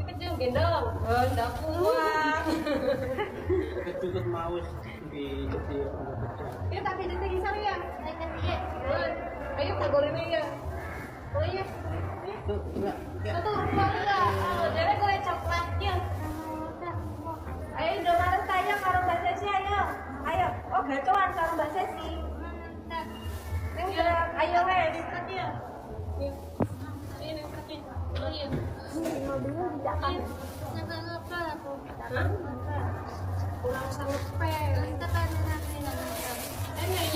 Kecil gendong. Oh, ndak kuat. Kecil mau di kecil. Ya tak pijat lagi sana ya. Ayo tak goreng ya. Oh iya. Tuh, enggak. Satu ruang ya. Jadi gue coklat ya. Ayo udah bareng saya karo Mbak Sesi ayo. Ayo. Oh, gacoan karo Mbak Sesi. Neng ayo wes. Iya. Ini kaki. Oh iya. Mau dulu tidak kan. Ngapa aku? Pulang sama pel. Kita kan nanti.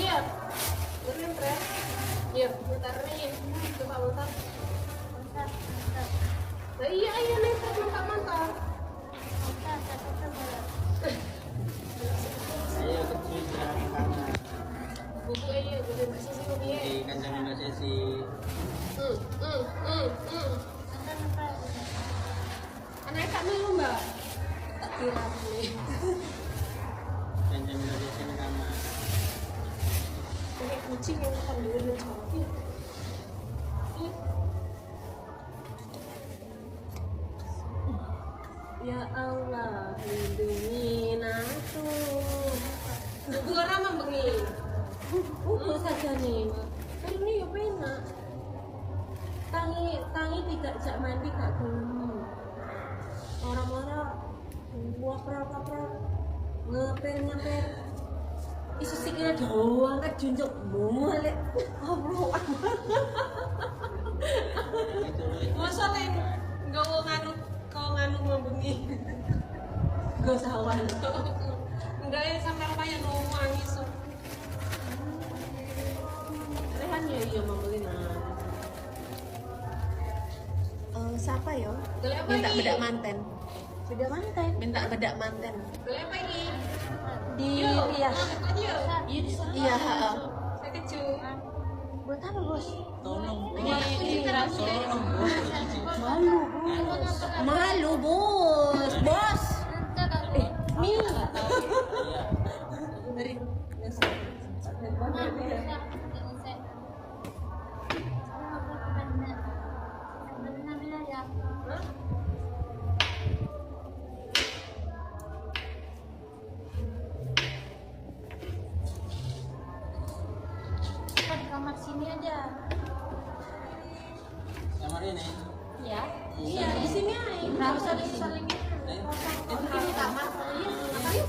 Iya. Bener kan? Iya, bentar nih. Coba bentar. Nah, iya nih, mantap. Ayo kecil jangan karena Buku iya, udah Mbak Sesi buku ya. di kandang Mbak Sesi. Anak kamu lu Mbak? Tak kira nih. Kandang Mbak Sesi di kamar. Ini kucing yang makan dulu dan cowoknya. Ya Allah, lindungi aku. Buku orang membengi. Buku saja nih. Ini ya penak. Tangi tidak jak mandi gak gelem. Orang-orang buah pra ngepel isu sikile doang kan junjuk mulai Allah. Masa nih enggak mau nganu membengi. Enggak sawan. Enggak ya sampai lumayan doang isu. Rehan ya iya membeli Siapa yo? Minta bedak manten. Minta bedak manten. Beli apa ini? Di iya. Iya, heeh. Saya keju. Buat apa, Bos? Tolong. Malu, Bos. Bos. Mi. Dari kamar sini aja. Kamar ini. Ya. Iya, di sini aja. Enggak usah disaling. Ini kamar. Iya, apa yuk?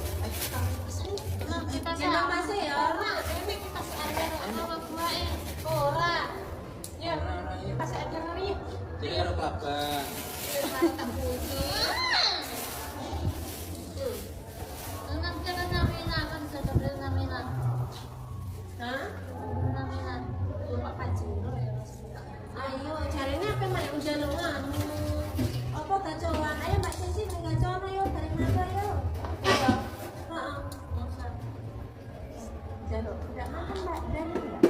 Nah, kita Jangan masuk ya. ini kita seajar sama gua Ora. Ya, pas ada hari. Jadi ada kelapa. Tak putih. Enam kira namina kan sudah beli namina. Hah? Namina. Lupa pajero ya. Ayo, caranya apa mak udah lengan. Apa gacoan? Ayo Mbak Sesi gacoan ayo dari mana ayo. Iya. Heeh. Jaro. Tidak makan Mbak dari enggak?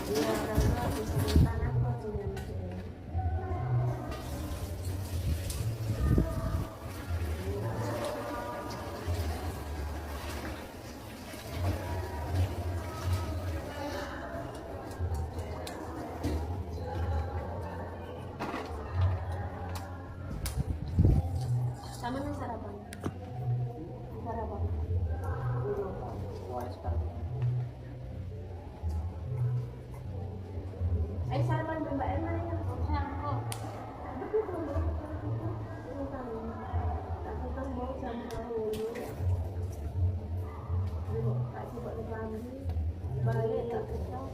Iya, karena bisa tanah kok dengan sama nih sarapan. Sarapan. Wah, sekarang. Ayo sarapan Mbak Emma ya. Sayang kok. Aku kan mau jam 10. Tak coba lagi. Balik tak kecil.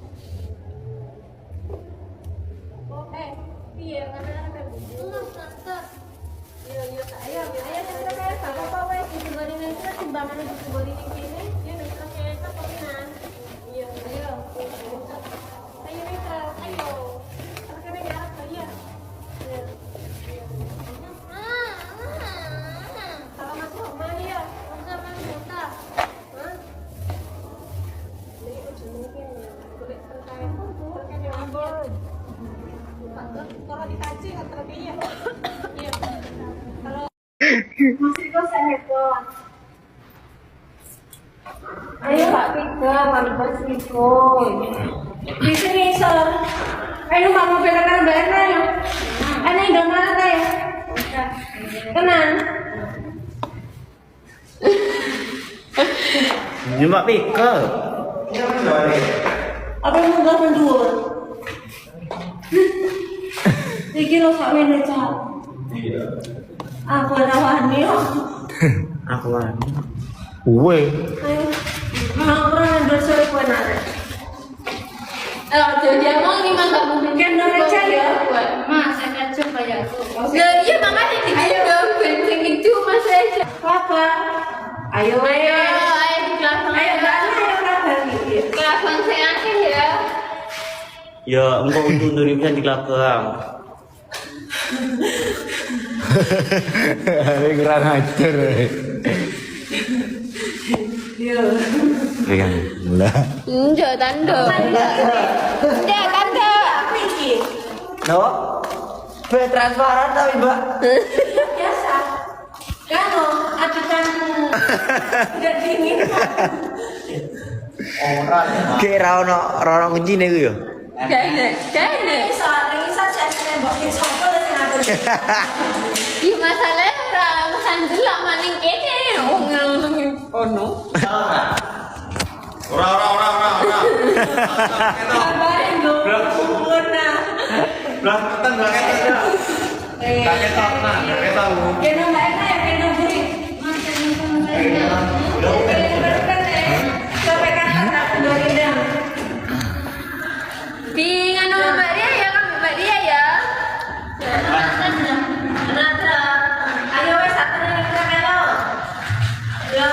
Iya, karena kan Tante. Iya, ayo terus kayak apa wes digoreng itu timbangan digoreng ini ya terus kayak kepinan. Iya, ayo. Ayo Mitra, ayo. Terkena garap ya. Iya. Kalau masuk mana ya? Tante mana? Hah? Ini udah mungkin ya. Kulit terkait yang ambon. Kalau dikaji nggak terlebih ya. Iya. Kalau masih kosan heboh. Ayo Pak Tiga, Pak Tiga. Di sini, Sir. Ayo numpak mobil karo Mbak Erna ya. Ana Indomaret ya. Tenang. Nyumbak pikel. Apa yang munggah mendur? Iki lo sak mene cak. Iya. Aku ora wani yo. Aku wani. Uwe. Ayo. Mau ora ndur sore kowe arek. Jadi emang ini mah gak mungkin Kendor aja ya. Mas, saya coba ya. Lah iya makanya dikit dong bensin itu Mas aja. Papa. Ayo Ayo di kelabang. Ayo Mbak Ana ayo kabar iki. Kelabang saya akhir ya. Ya, engkau untuk bisa di belakang. Ini kurang ajar. Yo. Pegang. Lah. Enggak tanda. Enggak tanda. Apa iki? No? Be transparan tapi, Mbak. Biasa. Kalau adukanmu tidak dingin. Kira ono kuncine ku yo. Kayaknya. Bisa jadi mbok sapa sing aku. Di masalah orang sandelak maning kene. Oh no. Ora. Kabarin dong. Sempurna. Belakang belakang. Kakek tahu. Kena Mbak Erna ya kena buri. Sampai kapan aku dorindang? Di nganu Mbak Dia ya kan Mbak Dia ya. Natra. Ayo wes satu nih kita melo. Ya.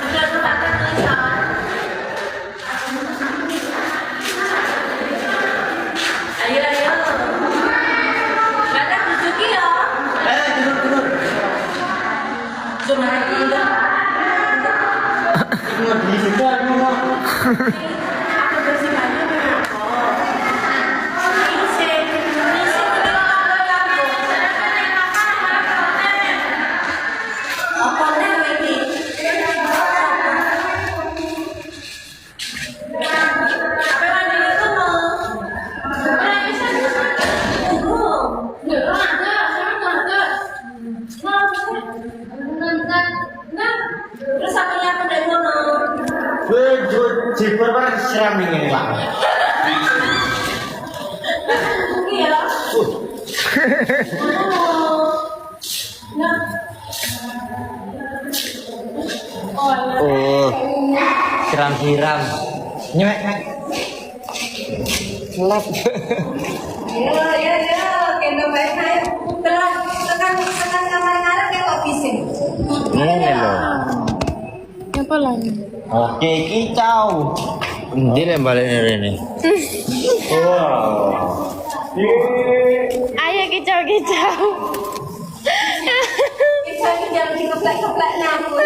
Sudah tempatkan tulisan. Ayo. Ada Suzuki ya. Tidur. Cuma ini. Di situ aku. Aku bersih baju kenapa? Terus akhirnya aku dari mana? Jipur kan seram ini lah. Iya. Oh, Siram-siram. Nyek. lap. Ya, kena baik saya. Tekan kamar ngarep kayak kok bising. Ngene lho. Apa lagi? Oke, kicau. Endi lek balik rene? Wow. Ayo kicau-kicau. Bisa ini jangan dikeplek-keplek nyambut.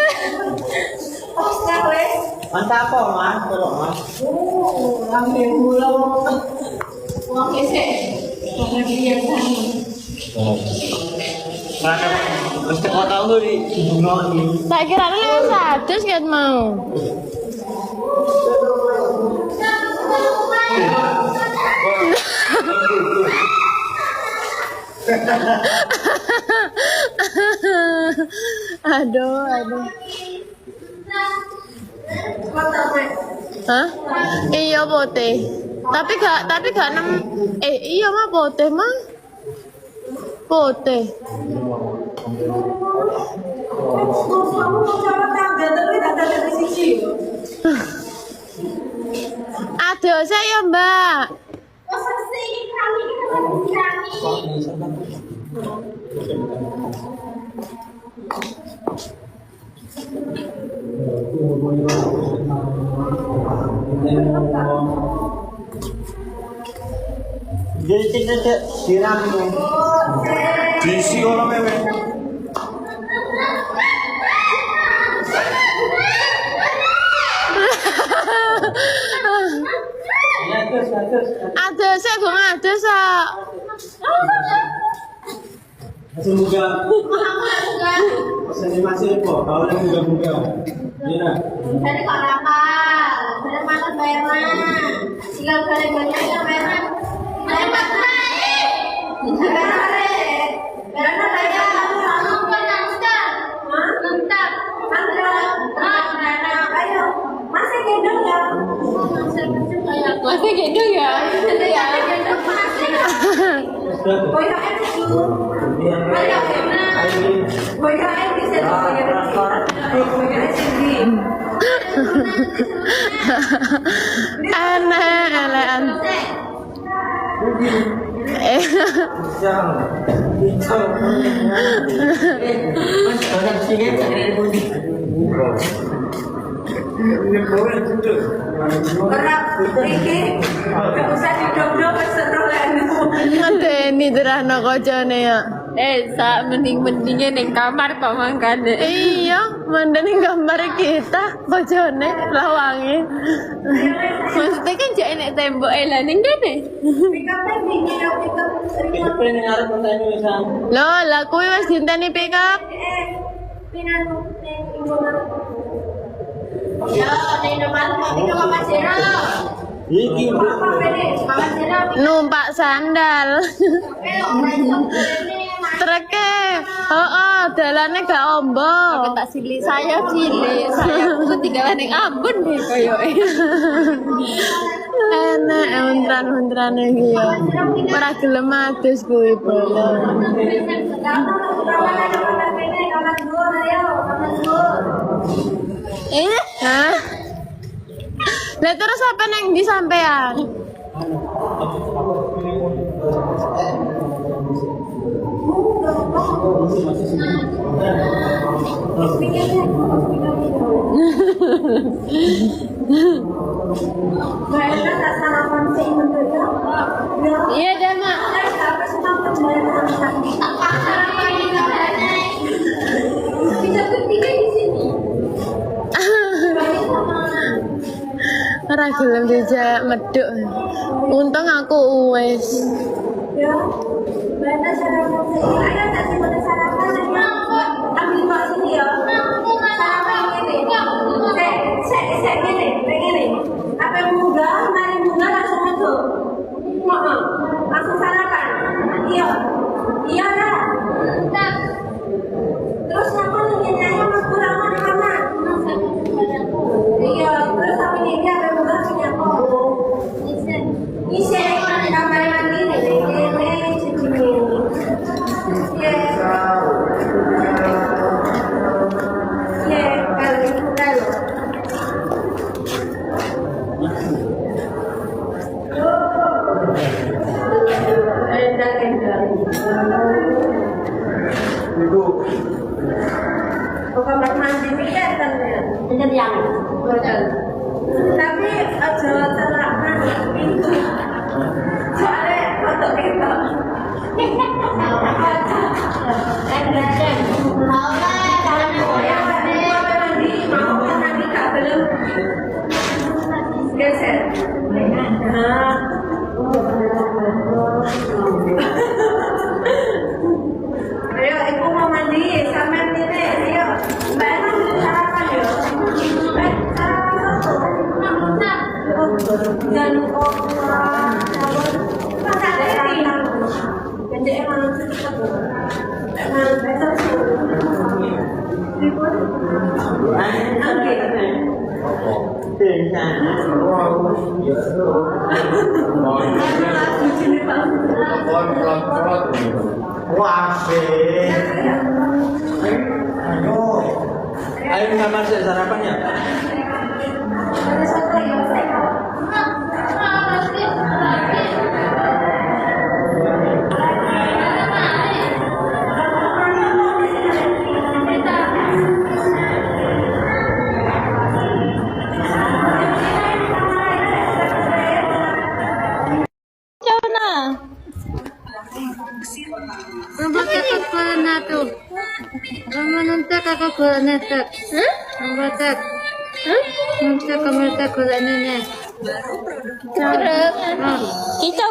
Oh, sekarang wes. Mantap apa, Mas? Tolong, Mas. Ambil mulu. Wong ese. Wong dia sana. Mana? Mesti kau tahu di bunga ini. Tak kira lewat satu kan mau. Aduh. Hah? Iya pote. Tapi gak iya mah pote mah. Pote. Kamu mau coba tangga tapi tak ada di sisi. Ada saya Mbak. Jadi siram ini. Diisi orang mewe. Ada saya Bang ada sa. Masih muda. Masih kok. Kalau yang muda. Iya. Tadi kok rapal. Dari mana bayar mana? Tinggal kalian banyak yang bayar. Masih gitu ya? Elean. Ngenteni terahno kocone ya. Sak mending-mendingnya ning kamar kok mangkane. Iya, mending ning kamar kita kocone lawange. Maksudnya kan jek nek tembok lah ning kene. Loh, lah kuwi wis dinteni pick up. Numpak sandal. Treke. Dalane gak ombo. Tak cilik saya ku tinggalan ning Ambon deh koyoke. Enak ontran-ontran iki ya. Ora gelem adus kuwi bolong. Hah? Lah terus apa neng di sampean? Iya dah mak. Ora gelem dijak meduk. Untung aku wis. Ya. Mana sarapan sih? Ayo tak simpen sarapan ambil mak sini ya. Sarapan ini. Sek ini. Apa bunga, mari bunga langsung masuk. Langsung sarapan. Iya. Iya dah. Terus apa nih ayam mas kurang di kamar? Iya, terus apa nih dia ada bunga punya kok. Isi kamar mandi nih. Kamar mandi pikir kan ya? Betul. Tapi aja terlalu pintu. Soalnya foto kita. Geser. Ayo, ibu mau mandi, sampai ini, ayo. Mbak Ena sarapan ya. Jangan lupa. Masak deh. Jadi emang sedikit. Emang besar sih. Ribut. Ayo nggak masuk sarapannya.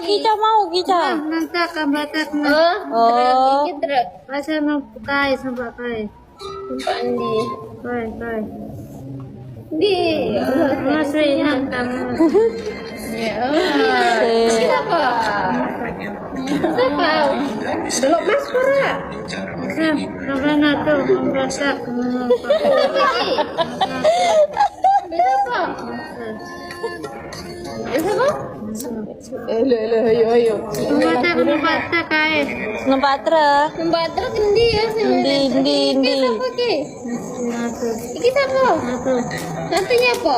Kicau mau kicau. Nanti batak Oh. Pasal mau pakai sampai pakai. Pandi. Pakai. Di. Masih nak kamu. Ya. Siapa? Delok Mas ora? Karena tuh merasa bisa apa? Bisa kok? Ayo. Numpak kae. Numpak truk. Numpak truk endi ya sing? Endi. Sapa ki? Iki sapa? Nantinya apa?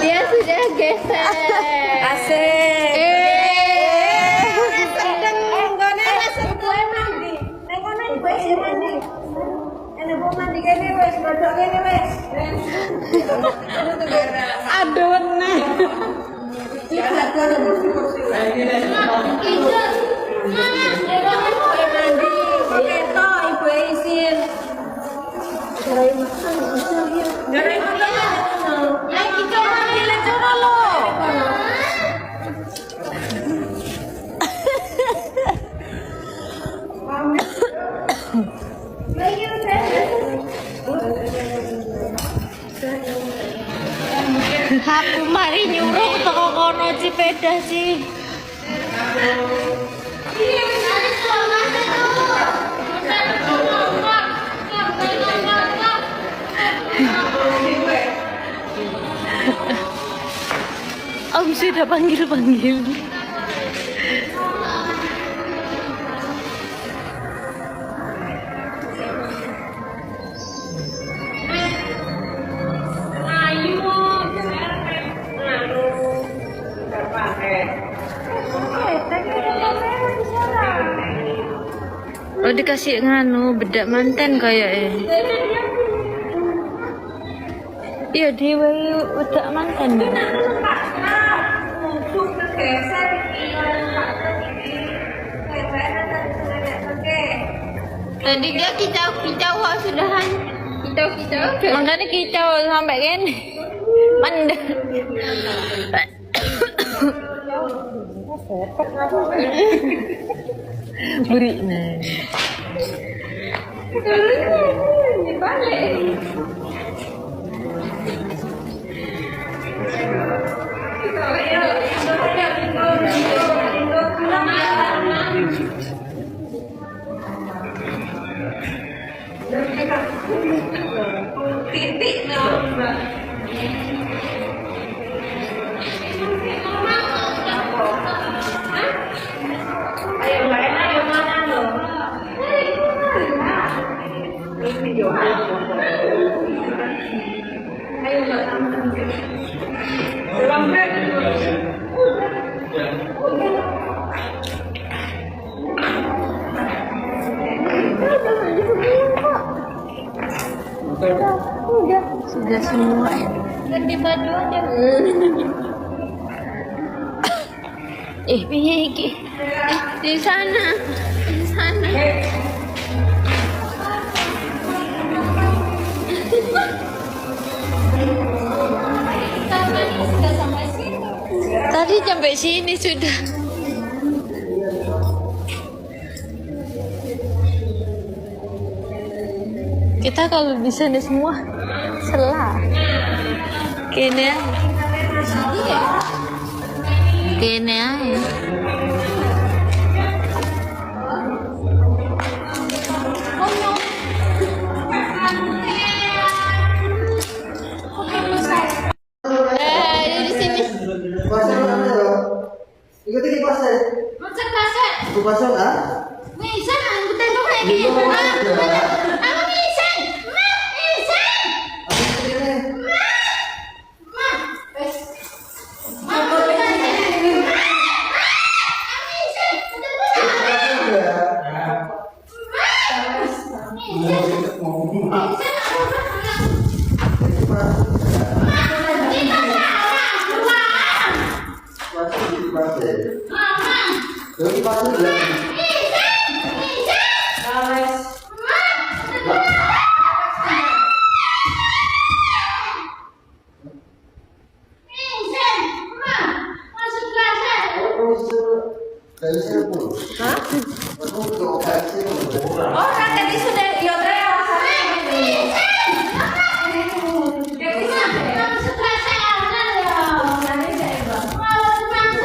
Dia sudah geser. Asik. Aduh nih. Aku mari nyuruh toko kono sepeda sih. Om sudah panggil. Oh dikasih nganu bedak manten kayaknya. Iya dewe bedak manten. Tadi dia kicau sudahan. Kicau. Makanya kicau sampai gini. Mandek. Beri nih. Sudah semua ya. Ganti baju aja. Piye iki? Di sana. Sudah sampai sini. Tadi sampai sini sudah. Kita kalau di sana semua selah. Kene. Kene aja. Di sini. Ikuti di pasar. Macet kaset. Ke pasar ah? Bisa, aku tengok lagi. Aku bisa. Orang tadi sudah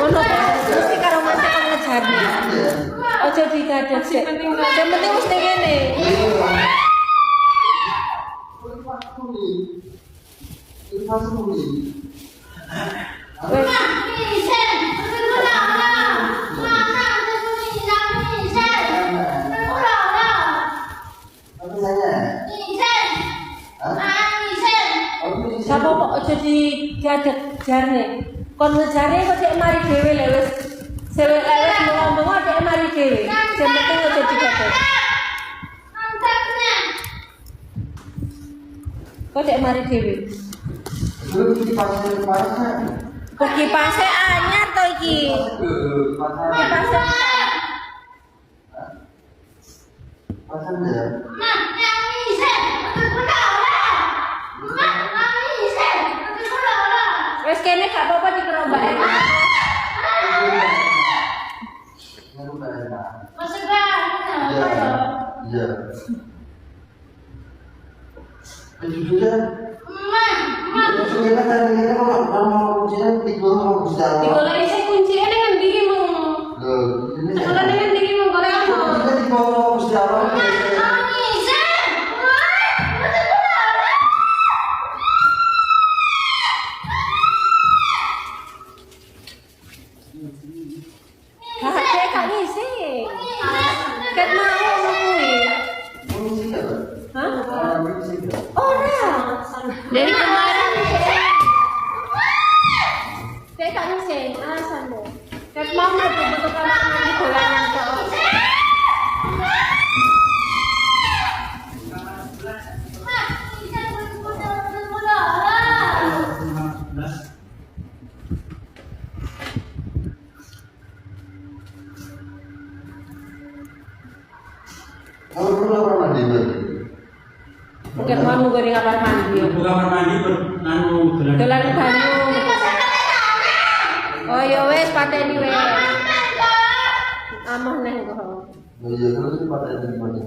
Masuk kelas. digadah sik. Yang penting mesti ngene. Sapa kok aja digadah jarne. Kon ngejare kok cek mari dhewe lek wis sewek wis ngomong cek mari dhewe. Sing penting aja digadah. Kok cek mari dhewe. Kok kipase anyar to iki. Kipase wes kene gak apa-apa dikerombak ae. Iya. Jujurnya, jujurnya kan ini kalau kuncinya Digoleki sing kuncine ning endi ki mung? Sekolah ning endi ki mung golek apa? Hah, gak ngisi. Ket mau ngono kuwi. Hah? Ora. Dari kemarin Saya gak ngisi alasanmu. Ket mau betul-betul kamar mandi dolanan kok. Ket mau goreng kamar mandi. Buka kamar mandi anu Dolan banyu. Oh ya wes pateni wes. Amah neh kok. Iya, terus pada di mana?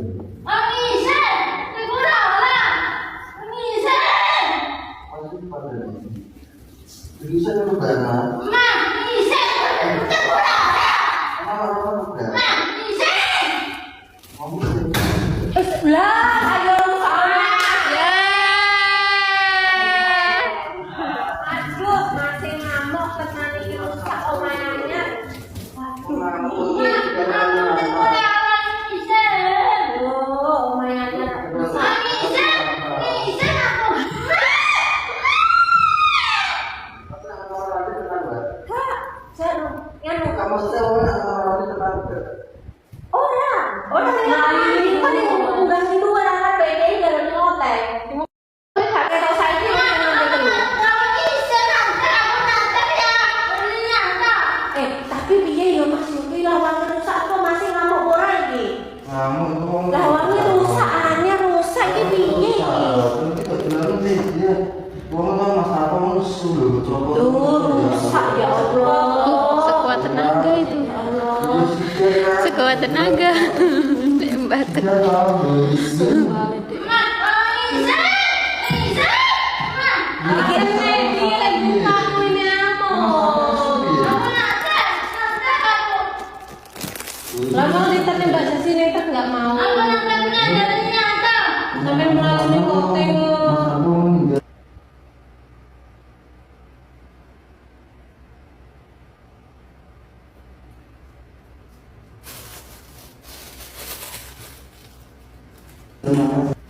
Masih pada di. Bisa dulu kan? Lah, ayo soalnya. ya Aduh, masih ngamuk tenan iki rusak omahannya. Oh, omahannya rusak. Kak, janu, nganu. Kamu sewa orang tetap. Orang ini kan yang undang itu orang PDI dalam hotel. Gak tahu saya ini tapi piye ya Mas Yuki lawange rusak kok masih ngamuk ora iki? Ngamuk itu wong. Lawange rusak, hanya rusak iki piye iki? Rusak ya Allah. sekuat tenaga itu, sekuat tenaga. Batuk. Iki enek iki lek buka kuwi ngamuk. Lah mau ditanya Mbak Jasi netek enggak mau. Sampai melalui koteng. Terima kasih.